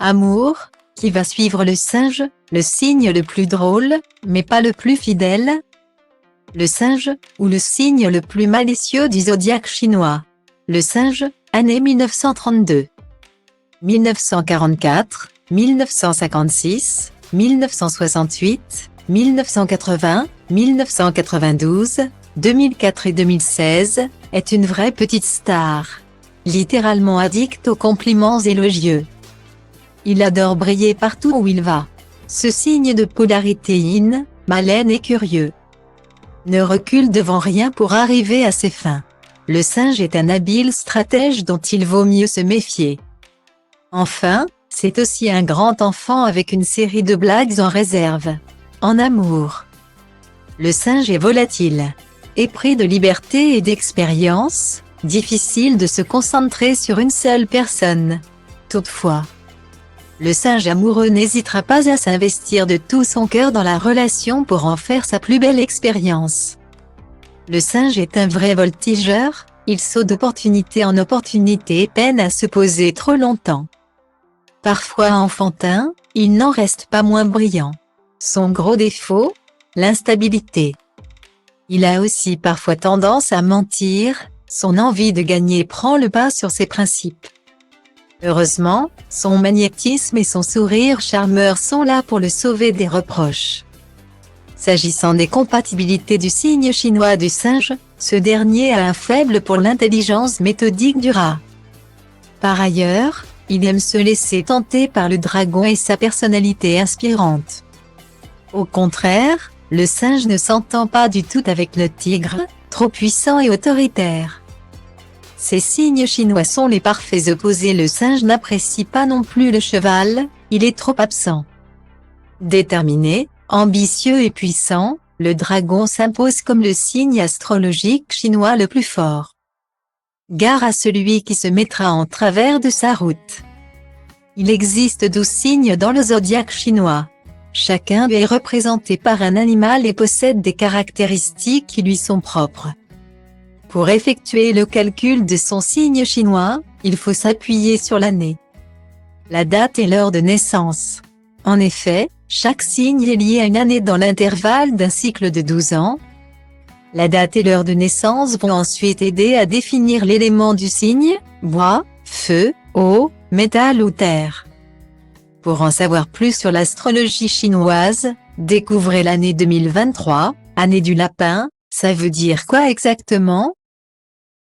Amour, qui va suivre le singe, le signe le plus drôle, mais pas le plus fidèle? Le singe, ou le signe le plus malicieux du zodiaque chinois. Le singe, année 1932. 1944, 1956, 1968, 1980, 1992, 2004 et 2016, est une vraie petite star. Littéralement addict aux compliments élogieux. Il adore briller partout où il va. Ce signe de polarité yin, malin et curieux. Ne recule devant rien pour arriver à ses fins. Le singe est un habile stratège dont il vaut mieux se méfier. Enfin, c'est aussi un grand enfant avec une série de blagues en réserve. En amour, le singe est volatile. Épris de liberté et d'expérience, difficile de se concentrer sur une seule personne. Toutefois, le singe amoureux n'hésitera pas à s'investir de tout son cœur dans la relation pour en faire sa plus belle expérience. Le singe est un vrai voltigeur, il saute d'opportunité en opportunité et peine à se poser trop longtemps. Parfois enfantin, il n'en reste pas moins brillant. Son gros défaut? L'instabilité. Il a aussi parfois tendance à mentir, son envie de gagner prend le pas sur ses principes. Heureusement, son magnétisme et son sourire charmeur sont là pour le sauver des reproches. S'agissant des compatibilités du signe chinois du singe, ce dernier a un faible pour l'intelligence méthodique du rat. Par ailleurs, il aime se laisser tenter par le dragon et sa personnalité inspirante. Au contraire, le singe ne s'entend pas du tout avec le tigre, trop puissant et autoritaire. Ces signes chinois sont les parfaits opposés. Le singe n'apprécie pas non plus le cheval, il est trop absent. Déterminé, ambitieux et puissant, le dragon s'impose comme le signe astrologique chinois le plus fort. Gare à celui qui se mettra en travers de sa route. Il existe 12 signes dans le zodiaque chinois. Chacun est représenté par un animal et possède des caractéristiques qui lui sont propres. Pour effectuer le calcul de son signe chinois, il faut s'appuyer sur l'année, la date et l'heure de naissance. En effet, chaque signe est lié à une année dans l'intervalle d'un cycle de 12 ans. La date et l'heure de naissance vont ensuite aider à définir l'élément du signe, bois, feu, eau, métal ou terre. Pour en savoir plus sur l'astrologie chinoise, découvrez l'année 2023, année du lapin. Ça veut dire quoi exactement?